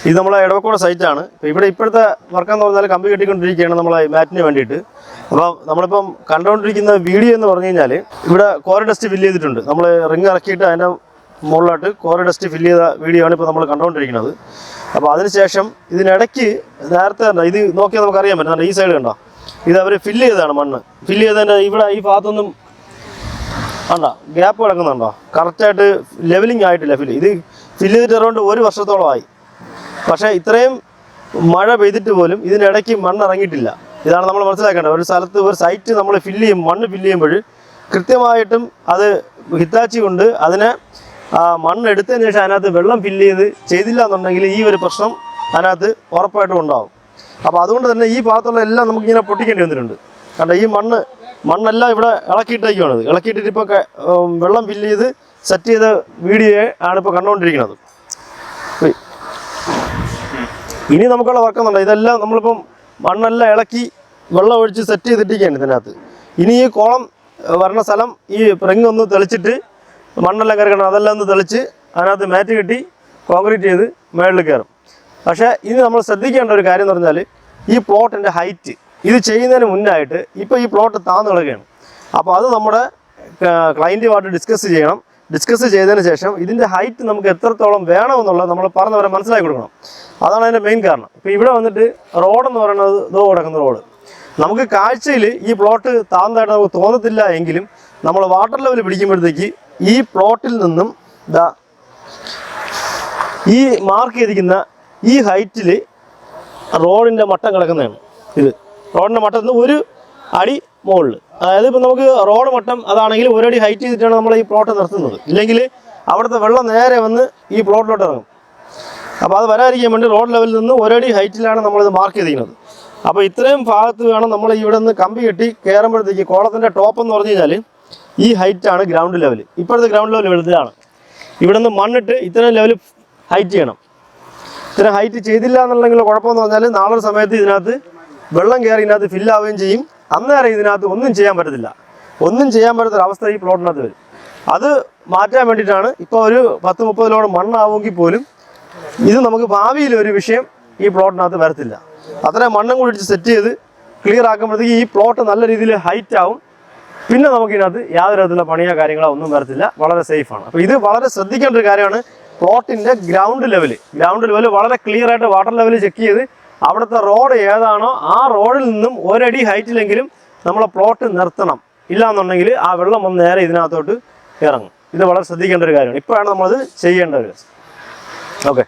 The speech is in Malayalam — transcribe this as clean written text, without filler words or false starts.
ഇത് നമ്മളെ എടവക്കോട് സൈറ്റാണ്. ഇവിടെ ഇപ്പോഴത്തെ വർക്കെന്ന് പറഞ്ഞാൽ കമ്പി കെട്ടിക്കൊണ്ടിരിക്കുകയാണ് നമ്മളെ മാറ്റിന് വേണ്ടിയിട്ട്. അപ്പം നമ്മളിപ്പം കണ്ടുകൊണ്ടിരിക്കുന്ന വീഡിയോ എന്ന് പറഞ്ഞു കഴിഞ്ഞാൽ ഇവിടെ കോറി ഡസ്റ്റ് ഫില്ല് ചെയ്തിട്ടുണ്ട്. നമ്മൾ റിങ് ഇറക്കിയിട്ട് അതിൻ്റെ മുകളിലോട്ട് കോറി ഡസ്റ്റ് ഫില്ല് ചെയ്ത വീഡിയോ ആണ് ഇപ്പോൾ നമ്മൾ കണ്ടുകൊണ്ടിരിക്കുന്നത്. അപ്പോൾ അതിനുശേഷം ഇതിനിടയ്ക്ക് നേരത്തെ ഇത് നോക്കിയാൽ നമുക്കറിയാൻ പറ്റും. ഈ സൈഡ് കണ്ടോ, ഇത് അവർ ഫില്ല് ചെയ്തതാണ്. മണ്ണ് ഫില്ല് ചെയ്തതിൻ്റെ ഇവിടെ ഈ ഭാഗത്തൊന്നും കണ്ടോ ഗ്യാപ്പ് കിടക്കുന്നുണ്ടോ, കറക്റ്റായിട്ട് ലെവലിംഗ് ആയിട്ടില്ല. ഇത് ഫില്ല് ചെയ്തിട്ട് അറൗണ്ട് 1 വർഷത്തോളമായി. പക്ഷേ ഇത്രയും മഴ പെയ്തിട്ട് പോലും ഇതിനിടയ്ക്ക് മണ്ണ് ഇറങ്ങിയിട്ടില്ല. ഇതാണ് നമ്മൾ മനസ്സിലാക്കേണ്ടത്. ഒരു സ്ഥലത്ത് ഒരു സൈറ്റ് നമ്മൾ മണ്ണ് ഫില്ല് ചെയ്യുമ്പോൾ കൃത്യമായിട്ടും അത് ഹിറ്റാച്ചി കൊണ്ട് അതിനെ മണ്ണ് എടുത്തതിന് ശേഷം അതിനകത്ത് വെള്ളം ഫില്ല് ചെയ്തില്ല എന്നുണ്ടെങ്കിൽ ഈ ഒരു പ്രശ്നം അതിനകത്ത് ഉറപ്പായിട്ടും ഉണ്ടാവും. അപ്പോൾ അതുകൊണ്ട് തന്നെ ഈ ഭാഗത്തുള്ള എല്ലാം നമുക്കിങ്ങനെ പൊട്ടിക്കേണ്ടി വന്നിട്ടുണ്ട്. കാരണം ഈ മണ്ണെല്ലാം ഇവിടെ ഇളക്കിയിട്ടേക്കുവാണ്. ഇളക്കിയിട്ടിട്ട് ഇപ്പോൾ വെള്ളം ഫില്ല് ചെയ്ത് സെറ്റ് ചെയ്ത വീഡിയോ ആണ് ഇപ്പോൾ കണ്ടുകൊണ്ടിരിക്കുന്നത്. ഇനി നമുക്കുള്ള വർക്കുന്നുണ്ട്. ഇതെല്ലാം നമ്മളിപ്പം മണ്ണെല്ലാം ഇളക്കി വെള്ളം ഒഴിച്ച് സെറ്റ് ചെയ്തിട്ടിരിക്കുകയാണ് ഇതിനകത്ത്. ഇനി ഈ കോളം വരണ സ്ഥലം ഈ റിങ്ങൊന്ന് തെളിച്ചിട്ട് മണ്ണെല്ലാം കയറിക്കണം, അതെല്ലാം ഒന്ന് തെളിച്ച് അതിനകത്ത് മാറ്റ് കെട്ടി കോൺക്രീറ്റ് ചെയ്ത് മേളിൽ കയറും. പക്ഷേ ഇനി നമ്മൾ ശ്രദ്ധിക്കേണ്ട ഒരു കാര്യം എന്ന് പറഞ്ഞാൽ ഈ പ്ലോട്ടിൻ്റെ ഹൈറ്റ് ഇത് ചെയ്യുന്നതിന് മുന്നായിട്ട് ഇപ്പോൾ ഈ പ്ലോട്ട് താഴ്ന്നു കിടക്കുകയാണ്. അപ്പോൾ അത് നമ്മുടെ ക്ലയൻറ്റുമായിട്ട് ഡിസ്കസ് ചെയ്യണം. ഡിസ്കസ് ചെയ്തതിന് ശേഷം ഇതിൻ്റെ ഹൈറ്റ് നമുക്ക് എത്രത്തോളം വേണമെന്നുള്ളത് നമ്മൾ പറഞ്ഞവരെ മനസ്സിലാക്കി കൊടുക്കണം. അതാണ് അതിൻ്റെ മെയിൻ കാരണം. ഇപ്പോൾ ഇവിടെ വന്നിട്ട് റോഡെന്ന് പറയുന്നത് ഇതോ കിടക്കുന്ന റോഡ്. നമുക്ക് കാഴ്ചയിൽ ഈ പ്ലോട്ട് താഴ്ന്നതായിട്ട് നമുക്ക് തോന്നത്തില്ല എങ്കിലും നമ്മൾ വാട്ടർ ലെവൽ പിടിക്കുമ്പോഴത്തേക്ക് ഈ പ്ലോട്ടിൽ നിന്നും ഈ മാർക്ക് ചെയ്തിരിക്കുന്ന ഈ ഹൈറ്റിൽ റോഡിൻ്റെ മട്ടം കിടക്കുന്നതാണ്. ഇത് റോഡിൻ്റെ മട്ടത്തിൽ നിന്ന് 1 അടി മുകളിൽ, അതായത് ഇപ്പോൾ നമുക്ക് റോഡ് മട്ടം അതാണെങ്കിൽ 1 അടി ഹൈറ്റ് ചെയ്തിട്ടാണ് നമ്മൾ ഈ പ്ലോട്ട് നിർത്തുന്നത്. ഇല്ലെങ്കിൽ അവിടുത്തെ വെള്ളം നേരെ വന്ന് ഈ പ്ലോട്ടിലോട്ട് ഇറങ്ങും. അപ്പോൾ അത് വരാതിരിക്കാൻ വേണ്ടി റോഡ് ലെവലിൽ നിന്ന് 1 അടി ഹൈറ്റിലാണ് നമ്മളിത് മാർക്ക് ചെയ്തിരിക്കുന്നത്. അപ്പോൾ ഇത്രയും ഭാഗത്ത് വേണം നമ്മൾ ഇവിടെ നിന്ന് കമ്പി കെട്ടി കയറുമ്പോഴത്തേക്ക് കോളത്തിൻ്റെ ടോപ്പ് എന്ന് പറഞ്ഞു കഴിഞ്ഞാൽ ഈ ഹൈറ്റാണ് ഗ്രൗണ്ട് ലെവൽ. ഇപ്പോഴത്തെ ഗ്രൗണ്ട് ലെവൽ വലുതാണ്. ഇവിടെ നിന്ന് മണ്ണിട്ട് ഇത്രയും ലെവൽ ഹൈറ്റ് ചെയ്യണം. ഇത്രയും ഹൈറ്റ് ചെയ്തില്ല എന്നുണ്ടെങ്കിൽ കുഴപ്പമെന്ന് പറഞ്ഞാൽ നാളെ സമയത്ത് ഇതിനകത്ത് വെള്ളം കയറി ഇതിനകത്ത് ഫില്ലാവുകയും ചെയ്യും. അന്നേരം ഇതിനകത്ത് ഒന്നും ചെയ്യാൻ പറ്റത്തില്ല. ഒന്നും ചെയ്യാൻ പറ്റാത്തൊരവസ്ഥ ഈ പ്ലോട്ടിനകത്ത് വരും. അത് മാറ്റാൻ വേണ്ടിയിട്ടാണ് ഇപ്പോൾ ഒരു 10-30 ലോഡ് മണ്ണാവുമെങ്കിൽ പോലും ഇത് നമുക്ക് ഭാവിയിൽ ഒരു വിഷയം ഈ പ്ലോട്ടിനകത്ത് വരത്തില്ല. അത്രയും മണ്ണും കൂടി സെറ്റ് ചെയ്ത് ക്ലിയർ ആക്കുമ്പോഴത്തേക്ക് ഈ പ്ലോട്ട് നല്ല രീതിയിൽ ഹൈറ്റ് ആവും. പിന്നെ നമുക്കിതിനകത്ത് യാതൊരു വിധത്തിലുള്ള പണിയോ കാര്യങ്ങളോ ഒന്നും വരത്തില്ല. വളരെ സേഫാണ്. അപ്പോൾ ഇത് വളരെ ശ്രദ്ധിക്കേണ്ട ഒരു കാര്യമാണ്. പ്ലോട്ടിൻ്റെ ഗ്രൗണ്ട് ലെവൽ വളരെ ക്ലിയർ ആയിട്ട് വാട്ടർ ലെവൽ ചെക്ക് ചെയ്ത് അവിടുത്തെ റോഡ് ഏതാണോ ആ റോഡിൽ നിന്നും 1 അടി ഹൈറ്റിലെങ്കിലും നമ്മളെ പ്ലോട്ട് നിർത്തണം. ഇല്ലയെന്നുണ്ടെങ്കിൽ ആ വെള്ളം ഒന്ന് നേരെ ഇതിനകത്തോട്ട് ഇറങ്ങും. ഇത് വളരെ ശ്രദ്ധിക്കേണ്ട ഒരു കാര്യമാണ്. ഇപ്പോഴാണ് നമ്മളത് ചെയ്യേണ്ട ഒരു കാര്യം. ഓക്കെ.